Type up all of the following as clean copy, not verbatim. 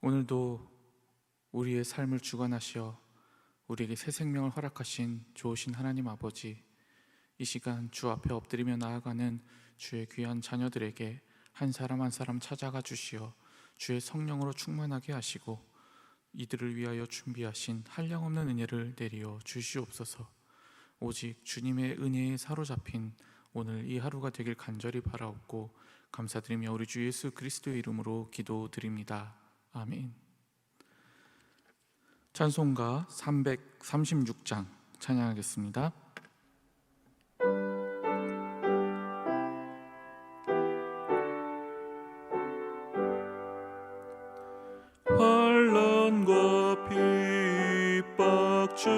오늘도 우리의 삶을 주관하시어 우리에게 새 생명을 허락하신 좋으신 하나님 아버지, 이 시간 주 앞에 엎드리며 나아가는 주의 귀한 자녀들에게 한 사람 한 사람 찾아가 주시어 주의 성령으로 충만하게 하시고 이들을 위하여 준비하신 한량없는 은혜를 내리어 주시옵소서. 오직 주님의 은혜에 사로잡힌 오늘 이 하루가 되길 간절히 바라옵고 감사드리며 우리 주 예수 그리스도의 이름으로 기도드립니다. 아멘. 찬송가 336장 찬양하겠습니다. 환난과 핍박 중에도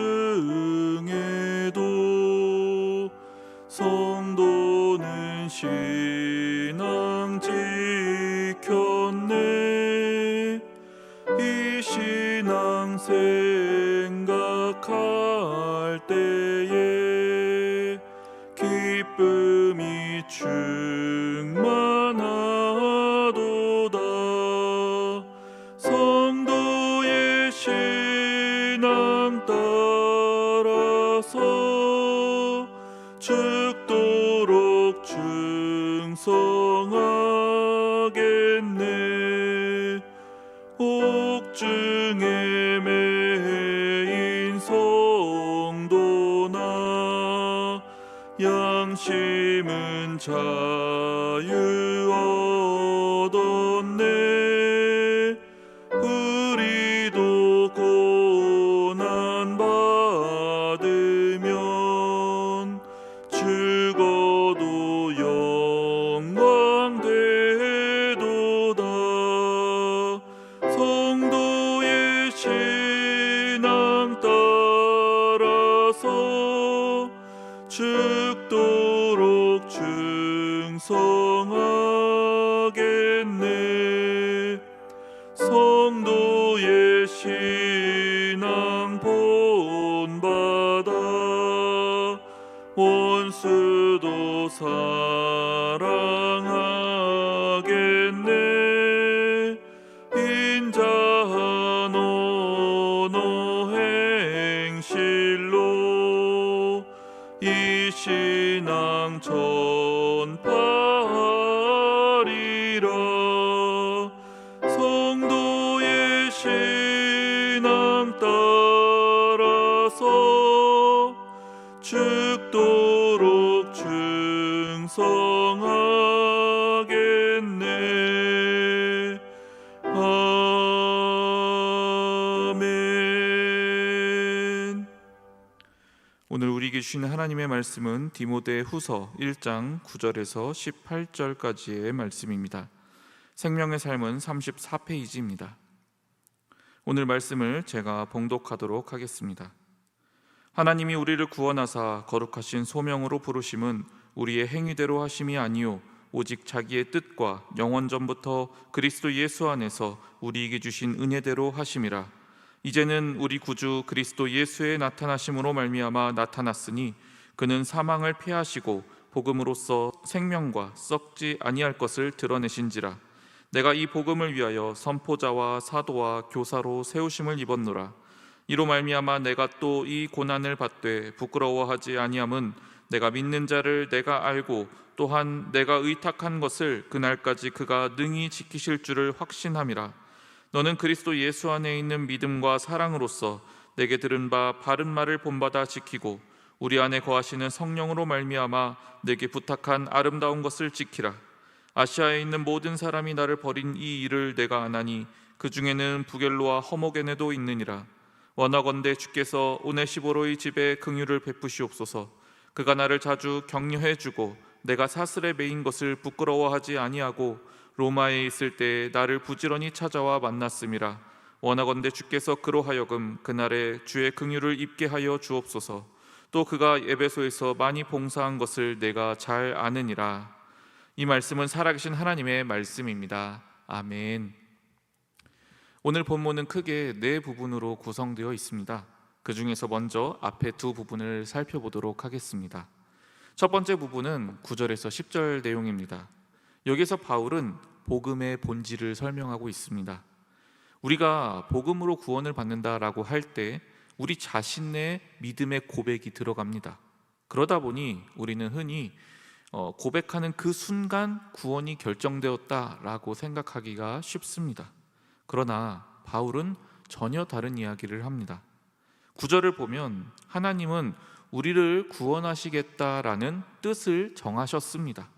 성도는 신앙 지켰네. 이 신앙 생각할 때에 기쁨이 충만하도다. 성도의 신앙 따라서 죽도록 충성하겠네. 옥중에 매인 성도나 양심은 자유 얻었네. 우리도 고난 받으면 죽어도 영광 되도다. 성도의 신앙 따라서 죽도록 충성하겠네. 성도의 신앙 본받아 원수도 사랑하겠네. 인자한 언어 행실로 이 신앙 전파하리라. 성도의 신앙 따라서 죽도록 충성하겠네. 아멘. 오늘 우리에게 주시는 하나님의 말씀은 디모데 후서 1장 9절에서 18절까지의 말씀입니다. 생명의 삶은 34페이지입니다. 오늘 말씀을 제가 봉독하도록 하겠습니다. 하나님이 우리를 구원하사 거룩하신 소명으로 부르심은 우리의 행위대로 하심이 아니요 오직 자기의 뜻과 영원 전부터 그리스도 예수 안에서 우리에게 주신 은혜대로 하심이라. 이제는 우리 구주 그리스도 예수의 나타나심으로 말미암아 나타났으니 그는 사망을 패하시고 복음으로써 생명과 썩지 아니할 것을 드러내신지라. 내가 이 복음을 위하여 선포자와 사도와 교사로 세우심을 입었노라. 이로 말미암아 내가 또 이 고난을 받되 부끄러워하지 아니함은 내가 믿는 자를 내가 알고 또한 내가 의탁한 것을 그날까지 그가 능히 지키실 줄을 확신함이라. 너는 그리스도 예수 안에 있는 믿음과 사랑으로서 내게 들은 바 바른 말을 본받아 지키고 우리 안에 거하시는 성령으로 말미암아 내게 부탁한 아름다운 것을 지키라. 아시아에 있는 모든 사람이 나를 버린 이 일을 내가 아나니 그 중에는 부겔로와 허모게네도 있느니라. 원하건대 주께서 오네시보로의 집에 긍휼을 베푸시옵소서. 그가 나를 자주 격려해주고 내가 사슬에 매인 것을 부끄러워하지 아니하고 로마에 있을 때 나를 부지런히 찾아와 만났음이라. 원하건대 주께서 그로 하여금 그날에 주의 긍휼을 입게 하여 주옵소서. 또 그가 에베소에서 많이 봉사한 것을 내가 잘 아느니라. 이 말씀은 살아계신 하나님의 말씀입니다. 아멘. 오늘 본문은 크게 네 부분으로 구성되어 있습니다. 그 중에서 먼저 앞에 두 부분을 살펴보도록 하겠습니다. 첫 번째 부분은 9절에서 10절 내용입니다. 여기서 바울은 복음의 본질을 설명하고 있습니다. 우리가 복음으로 구원을 받는다라고 할 때 우리 자신의 믿음의 고백이 들어갑니다. 그러다 보니 우리는 흔히 고백하는 그 순간 구원이 결정되었다라고 생각하기가 쉽습니다. 그러나 바울은 전혀 다른 이야기를 합니다. 9절을 보면 하나님은 우리를 구원하시겠다라는 뜻을 정하셨습니다.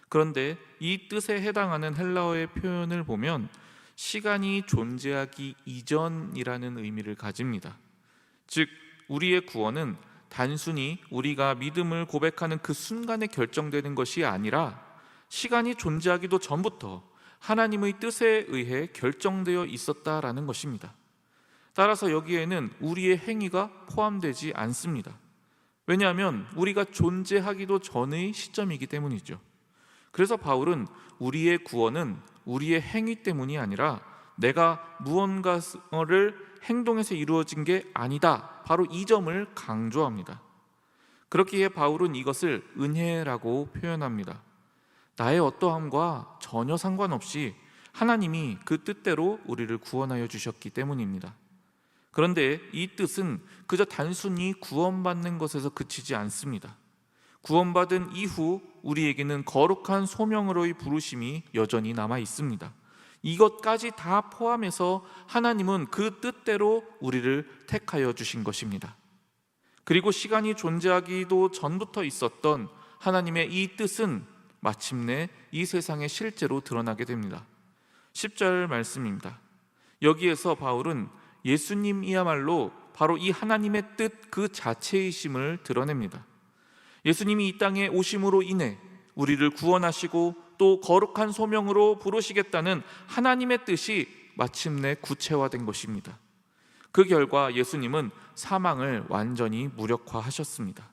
그런데 이 뜻에 해당하는 헬라어의 표현을 보면 시간이 존재하기 이전이라는 의미를 가집니다. 즉 우리의 구원은 단순히 우리가 믿음을 고백하는 그 순간에 결정되는 것이 아니라 시간이 존재하기도 전부터 하나님의 뜻에 의해 결정되어 있었다라는 것입니다. 따라서 여기에는 우리의 행위가 포함되지 않습니다. 왜냐하면 우리가 존재하기도 전의 시점이기 때문이죠. 그래서 바울은 우리의 구원은 우리의 행위 때문이 아니라 내가 무언가를 행동에서 이루어진 게 아니다, 바로 이 점을 강조합니다. 그렇기에 바울은 이것을 은혜라고 표현합니다. 나의 어떠함과 전혀 상관없이 하나님이 그 뜻대로 우리를 구원하여 주셨기 때문입니다. 그런데 이 뜻은 그저 단순히 구원받는 것에서 그치지 않습니다. 구원받은 이후 우리에게는 거룩한 소명으로의 부르심이 여전히 남아 있습니다. 이것까지 다 포함해서 하나님은 그 뜻대로 우리를 택하여 주신 것입니다. 그리고 시간이 존재하기도 전부터 있었던 하나님의 이 뜻은 마침내 이 세상에 실제로 드러나게 됩니다. 10절 말씀입니다. 여기에서 바울은 예수님이야말로 바로 이 하나님의 뜻 그 자체이심을 드러냅니다. 예수님이 이 땅에 오심으로 인해 우리를 구원하시고 또 거룩한 소명으로 부르시겠다는 하나님의 뜻이 마침내 구체화된 것입니다. 그 결과 예수님은 사망을 완전히 무력화하셨습니다.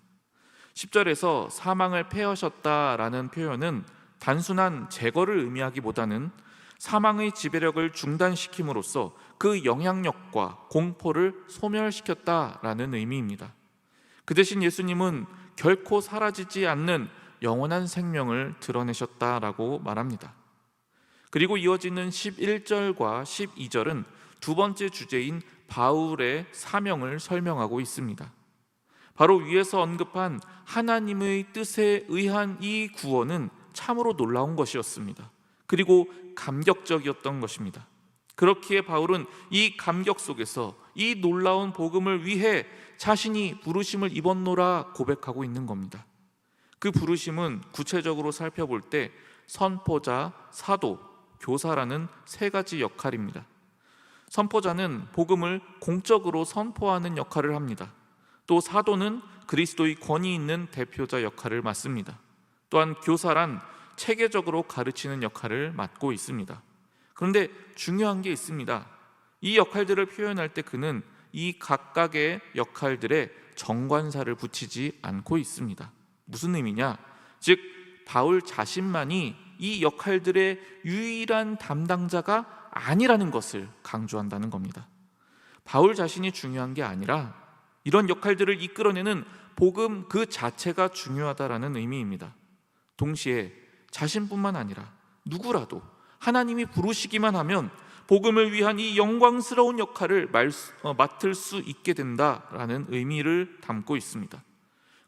10절에서 사망을 패하셨다라는 표현은 단순한 제거를 의미하기보다는 사망의 지배력을 중단시킴으로써 그 영향력과 공포를 소멸시켰다라는 의미입니다. 그 대신 예수님은 결코 사라지지 않는 영원한 생명을 드러내셨다라고 말합니다. 그리고 이어지는 11절과 12절은 두 번째 주제인 바울의 사명을 설명하고 있습니다. 바로 위에서 언급한 하나님의 뜻에 의한 이 구원은 참으로 놀라운 것이었습니다. 그리고 감격적이었던 것입니다. 그렇기에 바울은 이 감격 속에서 이 놀라운 복음을 위해 자신이 부르심을 입었노라 고백하고 있는 겁니다. 그 부르심은 구체적으로 살펴볼 때 선포자, 사도, 교사라는 세 가지 역할입니다. 선포자는 복음을 공적으로 선포하는 역할을 합니다. 또 사도는 그리스도의 권위 있는 대표자 역할을 맡습니다. 또한 교사란 체계적으로 가르치는 역할을 맡고 있습니다. 그런데 중요한 게 있습니다. 이 역할들을 표현할 때 그는 이 각각의 역할들에 정관사를 붙이지 않고 있습니다. 무슨 의미냐? 즉 바울 자신만이 이 역할들의 유일한 담당자가 아니라는 것을 강조한다는 겁니다. 바울 자신이 중요한 게 아니라 이런 역할들을 이끌어내는 복음 그 자체가 중요하다라는 의미입니다. 동시에 자신뿐만 아니라 누구라도 하나님이 부르시기만 하면 복음을 위한 이 영광스러운 역할을 맡을 수 있게 된다라는 의미를 담고 있습니다.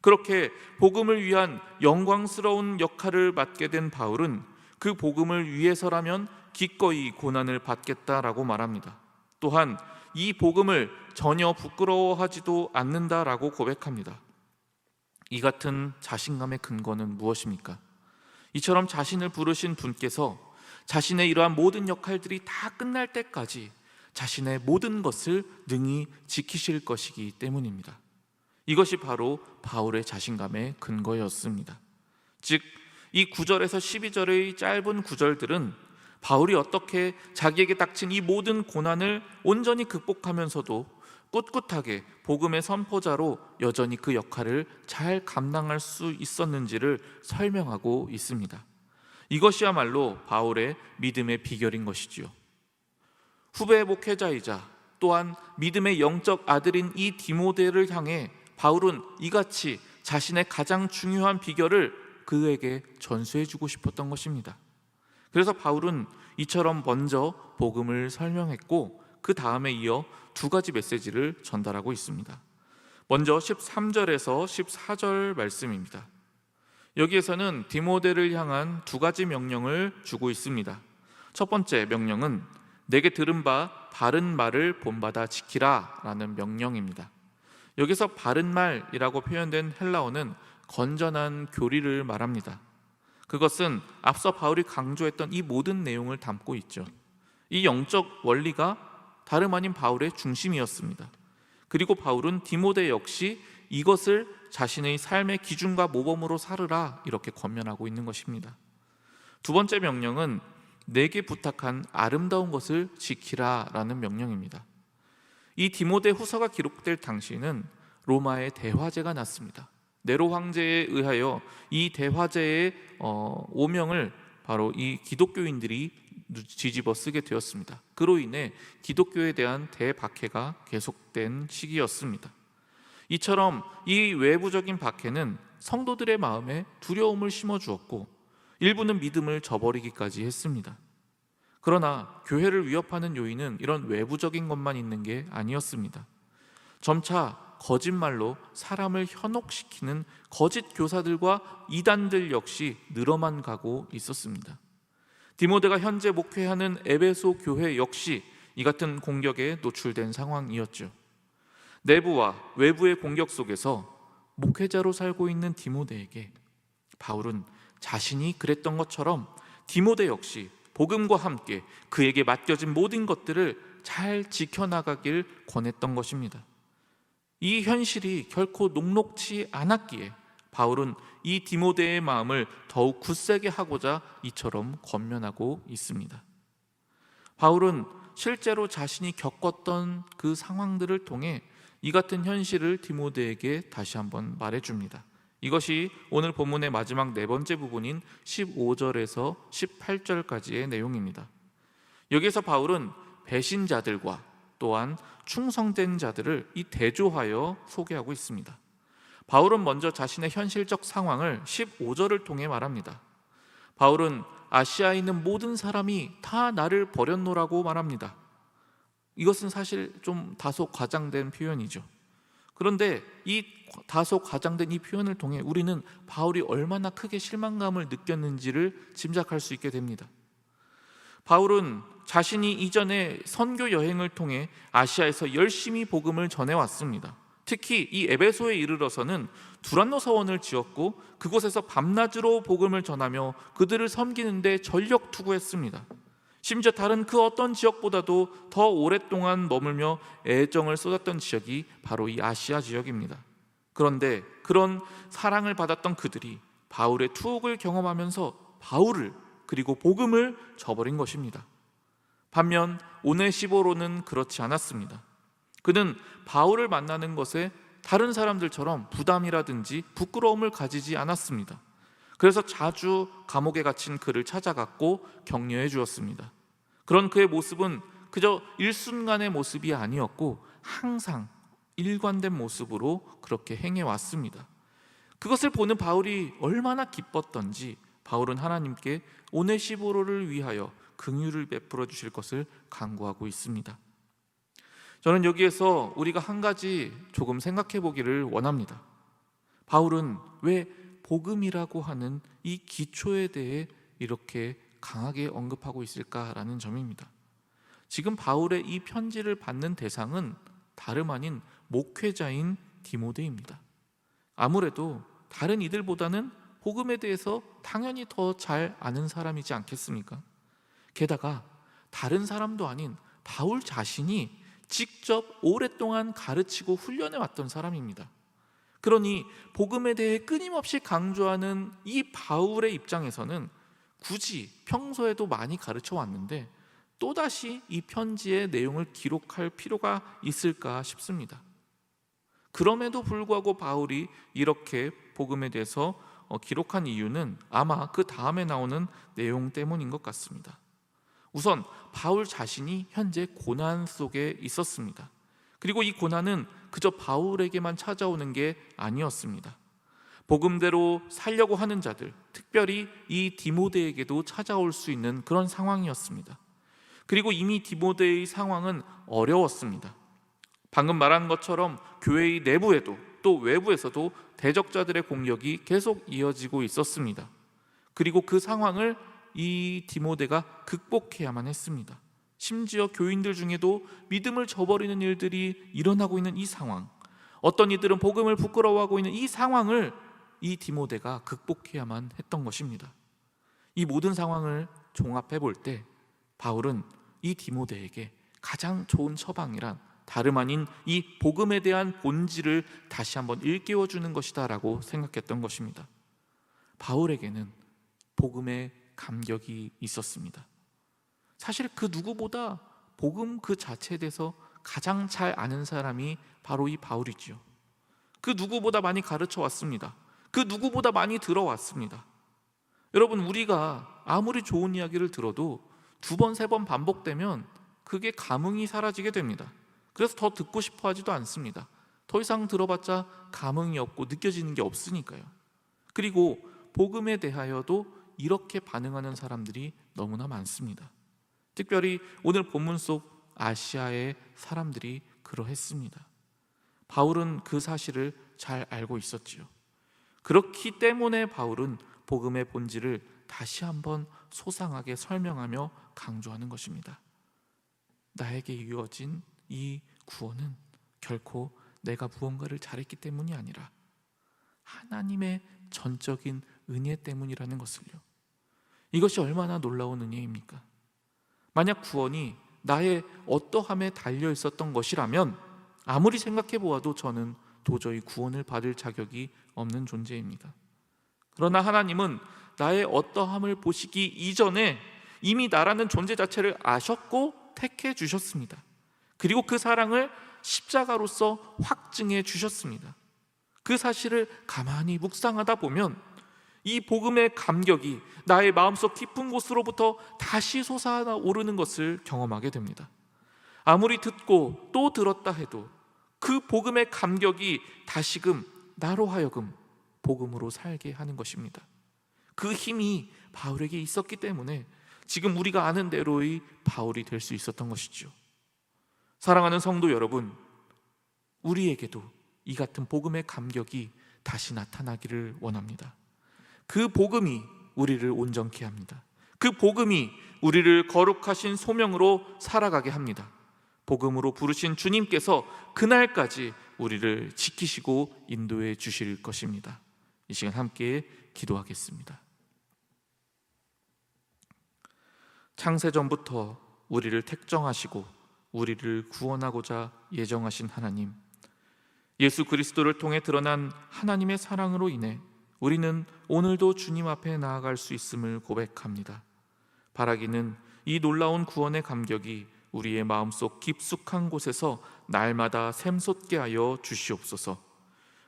그렇게 복음을 위한 영광스러운 역할을 맡게 된 바울은 그 복음을 위해서라면 기꺼이 고난을 받겠다라고 말합니다. 또한 이 복음을 전혀 부끄러워하지도 않는다라고 고백합니다. 이 같은 자신감의 근거는 무엇입니까? 이처럼 자신을 부르신 분께서 자신의 이러한 모든 역할들이 다 끝날 때까지 자신의 모든 것을 능히 지키실 것이기 때문입니다. 이것이 바로 바울의 자신감의 근거였습니다. 즉, 이 9절에서 12절의 짧은 구절들은 바울이 어떻게 자기에게 닥친 이 모든 고난을 온전히 극복하면서도 꿋꿋하게 복음의 선포자로 여전히 그 역할을 잘 감당할 수 있었는지를 설명하고 있습니다. 이것이야말로 바울의 믿음의 비결인 것이지요. 후배 목회자이자 또한 믿음의 영적 아들인 이 디모데를 향해 바울은 이같이 자신의 가장 중요한 비결을 그에게 전수해주고 싶었던 것입니다. 그래서 바울은 이처럼 먼저 복음을 설명했고 그 다음에 이어 두 가지 메시지를 전달하고 있습니다. 먼저 13절에서 14절 말씀입니다. 여기에서는 디모데를 향한 두 가지 명령을 주고 있습니다. 첫 번째 명령은 내게 들은 바 바른 말을 본받아 지키라 라는 명령입니다. 여기서 바른 말이라고 표현된 헬라어는 건전한 교리를 말합니다. 그것은 앞서 바울이 강조했던 이 모든 내용을 담고 있죠. 이 영적 원리가 다름 아닌 바울의 중심이었습니다. 그리고 바울은 디모데 역시 이것을 자신의 삶의 기준과 모범으로 삼으라 이렇게 권면하고 있는 것입니다. 두 번째 명령은 내게 부탁한 아름다운 것을 지키라 라는 명령입니다. 이 디모데 후서가 기록될 당시에는 로마의 대화제가 났습니다. 네로 황제에 의하여 이 대화제의 오명을 바로 이 기독교인들이 뒤집어 쓰게 되었습니다. 그로 인해 기독교에 대한 대박해가 계속된 시기였습니다. 이처럼 이 외부적인 박해는 성도들의 마음에 두려움을 심어주었고 일부는 믿음을 저버리기까지 했습니다. 그러나 교회를 위협하는 요인은 이런 외부적인 것만 있는 게 아니었습니다. 점차 거짓말로 사람을 현혹시키는 거짓 교사들과 이단들 역시 늘어만 가고 있었습니다. 디모데가 현재 목회하는 에베소 교회 역시 이 같은 공격에 노출된 상황이었죠. 내부와 외부의 공격 속에서 목회자로 살고 있는 디모데에게 바울은 자신이 그랬던 것처럼 디모데 역시 복음과 함께 그에게 맡겨진 모든 것들을 잘 지켜나가길 권했던 것입니다. 이 현실이 결코 녹록지 않았기에 바울은 이 디모데의 마음을 더욱 굳세게 하고자 이처럼 권면하고 있습니다. 바울은 실제로 자신이 겪었던 그 상황들을 통해 이 같은 현실을 디모데에게 다시 한번 말해줍니다. 이것이 오늘 본문의 마지막 네 번째 부분인 15절에서 18절까지의 내용입니다. 여기에서 바울은 배신자들과 또한 충성된 자들을 이 대조하여 소개하고 있습니다. 바울은 먼저 자신의 현실적 상황을 15절을 통해 말합니다. 바울은 아시아에 있는 모든 사람이 다 나를 버렸노라고 말합니다. 이것은 사실 좀 다소 과장된 표현이죠. 그런데 이 다소 과장된 이 표현을 통해 우리는 바울이 얼마나 크게 실망감을 느꼈는지를 짐작할 수 있게 됩니다. 바울은 자신이 이전에 선교 여행을 통해 아시아에서 열심히 복음을 전해왔습니다. 특히 이 에베소에 이르러서는 두란노 서원을 지었고 그곳에서 밤낮으로 복음을 전하며 그들을 섬기는 데 전력 투구했습니다. 심지어 다른 그 어떤 지역보다도 더 오랫동안 머물며 애정을 쏟았던 지역이 바로 이 아시아 지역입니다. 그런데 그런 사랑을 받았던 그들이 바울의 투옥을 경험하면서 바울을 그리고 복음을 저버린 것입니다. 반면 오네시보로는 그렇지 않았습니다. 그는 바울을 만나는 것에 다른 사람들처럼 부담이라든지 부끄러움을 가지지 않았습니다. 그래서 자주 감옥에 갇힌 그를 찾아갔고 격려해 주었습니다. 그런 그의 모습은 그저 일순간의 모습이 아니었고 항상 일관된 모습으로 그렇게 행해왔습니다. 그것을 보는 바울이 얼마나 기뻤던지 바울은 하나님께 오네시보로를 위하여 긍휼을 베풀어 주실 것을 간구하고 있습니다. 저는 여기에서 우리가 한 가지 조금 생각해 보기를 원합니다. 바울은 왜 복음이라고 하는 이 기초에 대해 이렇게 강하게 언급하고 있을까라는 점입니다. 지금 바울의 이 편지를 받는 대상은 다름 아닌 목회자인 디모데입니다. 아무래도 다른 이들보다는 복음에 대해서 당연히 더 잘 아는 사람이지 않겠습니까? 게다가 다른 사람도 아닌 바울 자신이 직접 오랫동안 가르치고 훈련해 왔던 사람입니다. 그러니 복음에 대해 끊임없이 강조하는 이 바울의 입장에서는 굳이 평소에도 많이 가르쳐 왔는데 또다시 이 편지의 내용을 기록할 필요가 있을까 싶습니다. 그럼에도 불구하고 바울이 이렇게 복음에 대해서 기록한 이유는 아마 그 다음에 나오는 내용 때문인 것 같습니다. 우선 바울 자신이 현재 고난 속에 있었습니다. 그리고 이 고난은 그저 바울에게만 찾아오는 게 아니었습니다. 복음대로 살려고 하는 자들, 특별히 이 디모데에게도 찾아올 수 있는 그런 상황이었습니다. 그리고 이미 디모데의 상황은 어려웠습니다. 방금 말한 것처럼 교회의 내부에도 또 외부에서도 대적자들의 공격이 계속 이어지고 있었습니다. 그리고 그 상황을 이 디모데가 극복해야만 했습니다. 심지어 교인들 중에도 믿음을 저버리는 일들이 일어나고 있는 이 상황, 어떤 이들은 복음을 부끄러워하고 있는 이 상황을 이 디모데가 극복해야만 했던 것입니다. 이 모든 상황을 종합해 볼 때 바울은 이 디모데에게 가장 좋은 처방이란 다름 아닌 이 복음에 대한 본질을 다시 한번 일깨워 주는 것이다 라고 생각했던 것입니다. 바울에게는 복음의 감격이 있었습니다. 사실 그 누구보다 복음 그 자체에 대해서 가장 잘 아는 사람이 바로 이 바울이지요. 그 누구보다 많이 가르쳐 왔습니다. 그 누구보다 많이 들어왔습니다. 여러분, 우리가 아무리 좋은 이야기를 들어도 두 번, 세 번 반복되면 그게 감흥이 사라지게 됩니다. 그래서 더 듣고 싶어 하지도 않습니다. 더 이상 들어봤자 감흥이 없고 느껴지는 게 없으니까요. 그리고 복음에 대하여도 이렇게 반응하는 사람들이 너무나 많습니다. 특별히 오늘 본문 속 아시아의 사람들이 그러했습니다. 바울은 그 사실을 잘 알고 있었지요. 그렇기 때문에 바울은 복음의 본질을 다시 한번 소상하게 설명하며 강조하는 것입니다. 나에게 이루어진 이 구원은 결코 내가 무언가를 잘했기 때문이 아니라 하나님의 전적인 은혜 때문이라는 것을요. 이것이 얼마나 놀라운 은혜입니까? 만약 구원이 나의 어떠함에 달려 있었던 것이라면 아무리 생각해 보아도 저는 도저히 구원을 받을 자격이 없는 존재입니다. 그러나 하나님은 나의 어떠함을 보시기 이전에 이미 나라는 존재 자체를 아셨고 택해 주셨습니다. 그리고 그 사랑을 십자가로서 확증해 주셨습니다. 그 사실을 가만히 묵상하다 보면 이 복음의 감격이 나의 마음속 깊은 곳으로부터 다시 솟아오르는 것을 경험하게 됩니다. 아무리 듣고 또 들었다 해도 그 복음의 감격이 다시금 나로 하여금 복음으로 살게 하는 것입니다. 그 힘이 바울에게 있었기 때문에 지금 우리가 아는 대로의 바울이 될 수 있었던 것이죠. 사랑하는 성도 여러분, 우리에게도 이 같은 복음의 감격이 다시 나타나기를 원합니다. 그 복음이 우리를 온전케 합니다. 그 복음이 우리를 거룩하신 소명으로 살아가게 합니다. 복음으로 부르신 주님께서 그날까지 우리를 지키시고 인도해 주실 것입니다. 이 시간 함께 기도하겠습니다. 창세전부터 우리를 택정하시고 우리를 구원하고자 예정하신 하나님, 예수 그리스도를 통해 드러난 하나님의 사랑으로 인해 우리는 오늘도 주님 앞에 나아갈 수 있음을 고백합니다. 바라기는 이 놀라운 구원의 감격이 우리의 마음속 깊숙한 곳에서 날마다 샘솟게 하여 주시옵소서.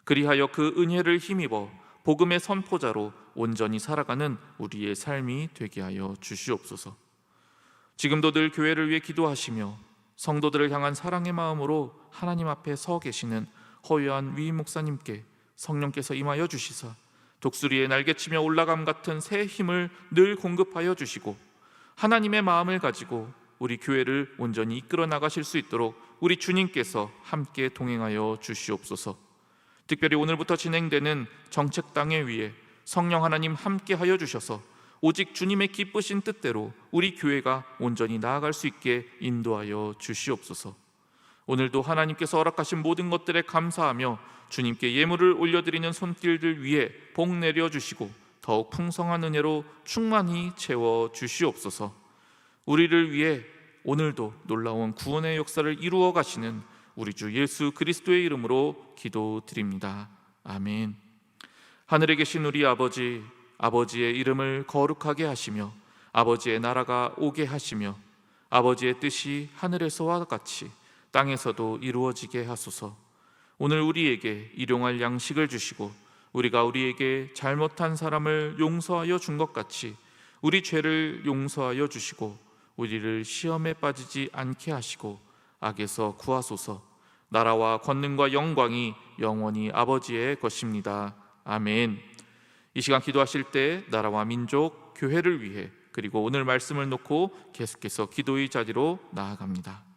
그리하여 그 은혜를 힘입어 복음의 선포자로 온전히 살아가는 우리의 삶이 되게 하여 주시옵소서. 지금도 늘 교회를 위해 기도하시며 성도들을 향한 사랑의 마음으로 하나님 앞에 서 계시는 허유한 위임 목사님께 성령께서 임하여 주시사 독수리의 날개치며 올라감 같은 새 힘을 늘 공급하여 주시고 하나님의 마음을 가지고 우리 교회를 온전히 이끌어 나가실 수 있도록 우리 주님께서 함께 동행하여 주시옵소서. 특별히 오늘부터 진행되는 정책당회 위에 성령 하나님 함께 하여 주셔서 오직 주님의 기쁘신 뜻대로 우리 교회가 온전히 나아갈 수 있게 인도하여 주시옵소서. 오늘도 하나님께서 허락하신 모든 것들에 감사하며 주님께 예물을 올려드리는 손길들 위에 복 내려 주시고 더욱 풍성한 은혜로 충만히 채워 주시옵소서. 우리를 위해 오늘도 놀라운 구원의 역사를 이루어 가시는 우리 주 예수 그리스도의 이름으로 기도드립니다. 아멘. 하늘에 계신 우리 아버지, 아버지의 이름을 거룩하게 하시며 아버지의 나라가 오게 하시며 아버지의 뜻이 하늘에서와 같이 땅에서도 이루어지게 하소서. 오늘 우리에게 일용할 양식을 주시고 우리가 우리에게 잘못한 사람을 용서하여 준 것 같이 우리 죄를 용서하여 주시고 우리를 시험에 빠지지 않게 하시고 악에서 구하소서. 나라와 권능과 영광이 영원히 아버지의 것입니다. 아멘. 이 시간 기도하실 때 나라와 민족, 교회를 위해 그리고 오늘 말씀을 놓고 계속해서 기도의 자리로 나아갑니다.